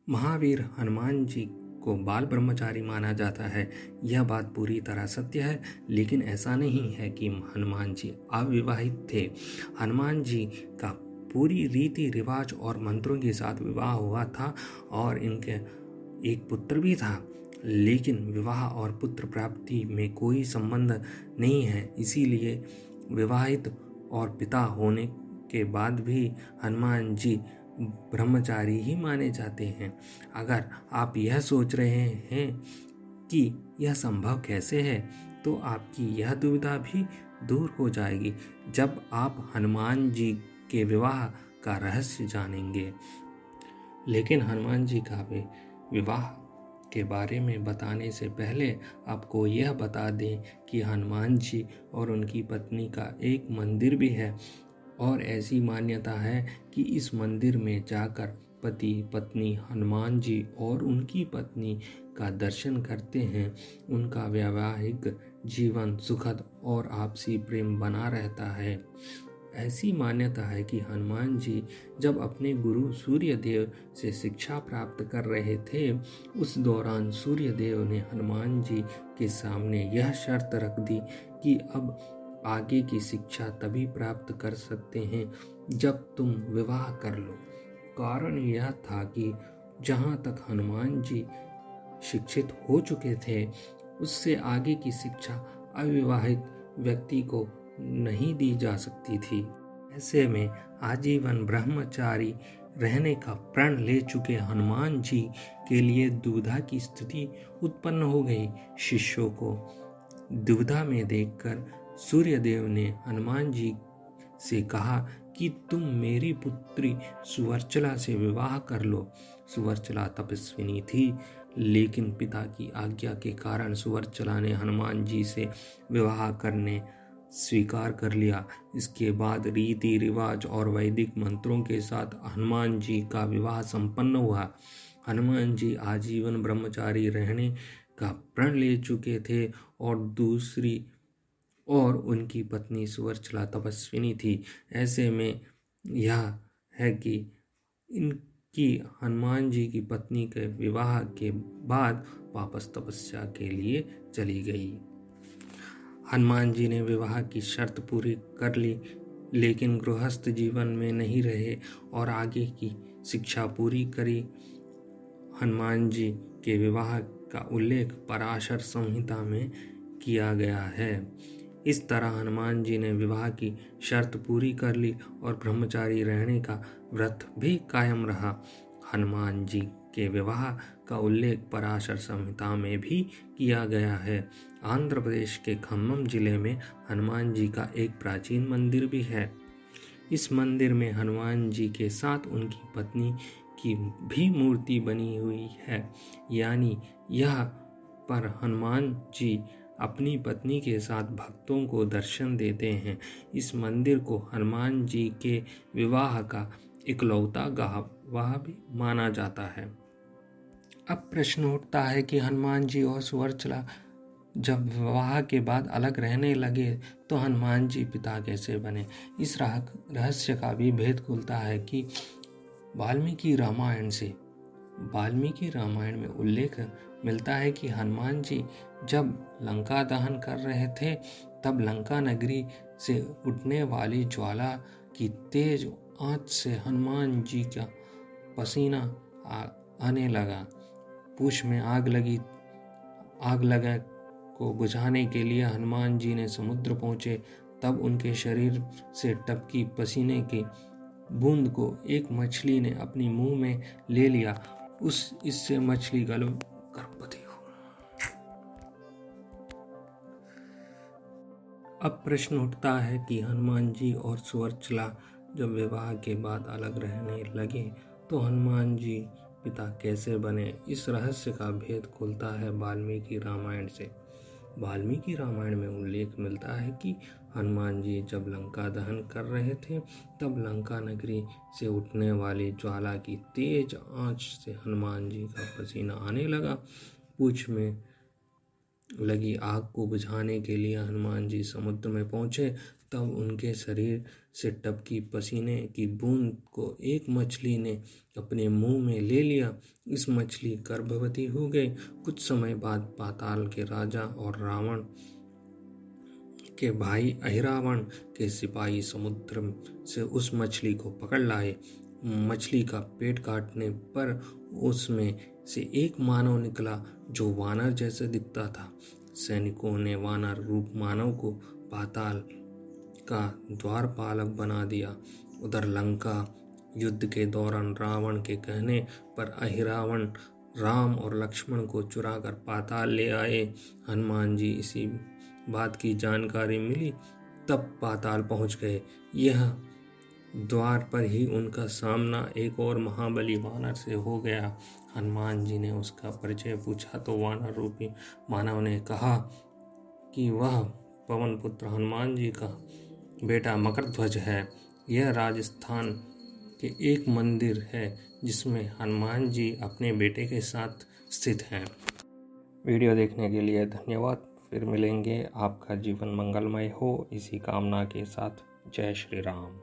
महावीर हनुमान जी को बाल ब्रह्मचारी माना जाता है। यह बात पूरी तरह सत्य है, लेकिन ऐसा नहीं है कि हनुमान जी अविवाहित थे। हनुमान जी का पूरी रीति रिवाज और मंत्रों के साथ विवाह हुआ था और इनके एक पुत्र भी था, लेकिन विवाह और पुत्र प्राप्ति में कोई संबंध नहीं है। इसीलिए विवाहित और पिता होने के बाद भी हनुमान जी ब्रह्मचारी ही माने जाते हैं। अगर आप यह सोच रहे हैं कि यह संभव कैसे है, तो आपकी यह दुविधा भी दूर हो जाएगी जब आप हनुमान जी के विवाह का रहस्य जानेंगे। लेकिन हनुमान जी का विवाह के बारे में बताने से पहले आपको यह बता दें कि हनुमान जी और उनकी पत्नी का एक मंदिर भी है और ऐसी मान्यता है कि इस मंदिर में जाकर पति पत्नी हनुमान जी और उनकी पत्नी का दर्शन करते हैं, उनका वैवाहिक जीवन सुखद और आपसी प्रेम बना रहता है। ऐसी मान्यता है कि हनुमान जी जब अपने गुरु सूर्यदेव से शिक्षा प्राप्त कर रहे थे, उस दौरान सूर्यदेव ने हनुमान जी के सामने यह शर्त रख दी कि अब आगे की शिक्षा तभी प्राप्त कर सकते हैं जब तुम विवाह कर लो। कारण यह था कि जहाँ तक हनुमान जी शिक्षित हो चुके थे, उससे आगे की शिक्षा अविवाहित व्यक्ति को नहीं दी जा सकती थी। ऐसे में आजीवन ब्रह्मचारी रहने का प्रण ले चुके हनुमान जी के लिए दुविधा की स्थिति उत्पन्न हो गई। शिष्यों को दुविधा में देखकर सूर्यदेव ने हनुमान जी से कहा कि तुम मेरी पुत्री सुवर्चला से विवाह कर लो। सुवर्चला तपस्विनी थी, लेकिन पिता की आज्ञा के कारण सुवर्चला ने हनुमान जी से विवाह करने स्वीकार कर लिया। इसके बाद रीति रिवाज और वैदिक मंत्रों के साथ हनुमान जी का विवाह संपन्न हुआ। हनुमान जी आजीवन ब्रह्मचारी रहने का प्रण ले चुके थे और दूसरी और उनकी पत्नी सुवर्चला तपस्विनी थी। ऐसे में यह है कि इनकी हनुमान जी की पत्नी के विवाह के बाद वापस तपस्या के लिए चली गई। हनुमान जी ने विवाह की शर्त पूरी कर ली, लेकिन गृहस्थ जीवन में नहीं रहे और आगे की शिक्षा पूरी करी। हनुमान जी के विवाह का उल्लेख पराशर संहिता में किया गया है। इस तरह हनुमान जी ने विवाह की शर्त पूरी कर ली और ब्रह्मचारी रहने का व्रत भी कायम रहा। हनुमान जी के विवाह का उल्लेख पराशर संहिता में भी किया गया है। आंध्र प्रदेश के खम्मम जिले में हनुमान जी का एक प्राचीन मंदिर भी है। इस मंदिर में हनुमान जी के साथ उनकी पत्नी की भी मूर्ति बनी हुई है। यानी यह पर हनुमान जी अपनी पत्नी के साथ भक्तों को दर्शन देते हैं। इस मंदिर को हनुमान जी के विवाह का इकलौता गवाह भी माना जाता है। अब प्रश्न उठता है कि हनुमान जी और सुवर्चला जब विवाह के बाद अलग रहने लगे तो हनुमान जी पिता कैसे बने। इस रहस्य का भी भेद खुलता है कि वाल्मीकि रामायण में उल्लेख मिलता है कि हनुमान जी जब लंका दहन कर रहे थे, तब लंका नगरी से उठने वाली ज्वाला की तेज आंच से हनुमान जी का पसीना आने लगा। पूछ में आग लगा को बुझाने के लिए हनुमान जी ने समुद्र पहुंचे। तब उनके शरीर से टपकी पसीने की बूंद को एक मछली ने अपनी मुंह में ले लिया। इससे मछली गर्भवती हो। अब प्रश्न उठता है कि हनुमान जी और सुवर्चला जब विवाह के बाद अलग रहने लगे तो हनुमान जी पिता कैसे बने। इस रहस्य का भेद खुलता है वाल्मीकि रामायण से। वाल्मीकि रामायण में उल्लेख मिलता है कि हनुमान जी जब लंका दहन कर रहे थे, तब लंका नगरी से उठने वाली ज्वाला की तेज आंच से हनुमान जी का पसीना आने लगा। पूछ में लगी आग को बुझाने के लिए हनुमान जी समुद्र में पहुंचे। तब उनके शरीर से टपकी पसीने की बूंद को एक मछली ने अपने मुंह में ले लिया। इस मछली गर्भवती हो गई। कुछ समय बाद पाताल के राजा और रावण के भाई अहिरावण के सिपाही समुद्र से उस मछली को पकड़ लाए। मछली का पेट काटने पर उसमें से एक मानव निकला जो वानर जैसे दिखता था। सैनिकों ने वानर रूप मानव को पाताल का द्वारपालक बना दिया। उधर लंका युद्ध के दौरान रावण के कहने पर अहिरावण राम और लक्ष्मण को चुराकर पाताल ले आए। हनुमान जी इसी बात की जानकारी मिली तब पाताल पहुंच गए। यह द्वार पर ही उनका सामना एक और महाबली वानर से हो गया। हनुमान जी ने उसका परिचय पूछा तो वानर रूपी मानव ने कहा कि वह पवन पुत्र हनुमान जी का बेटा मकरध्वज है। यह राजस्थान के एक मंदिर है जिसमें हनुमान जी अपने बेटे के साथ स्थित हैं। वीडियो देखने के लिए धन्यवाद। फिर मिलेंगे। आपका जीवन मंगलमय हो इसी कामना के साथ। जय श्री राम।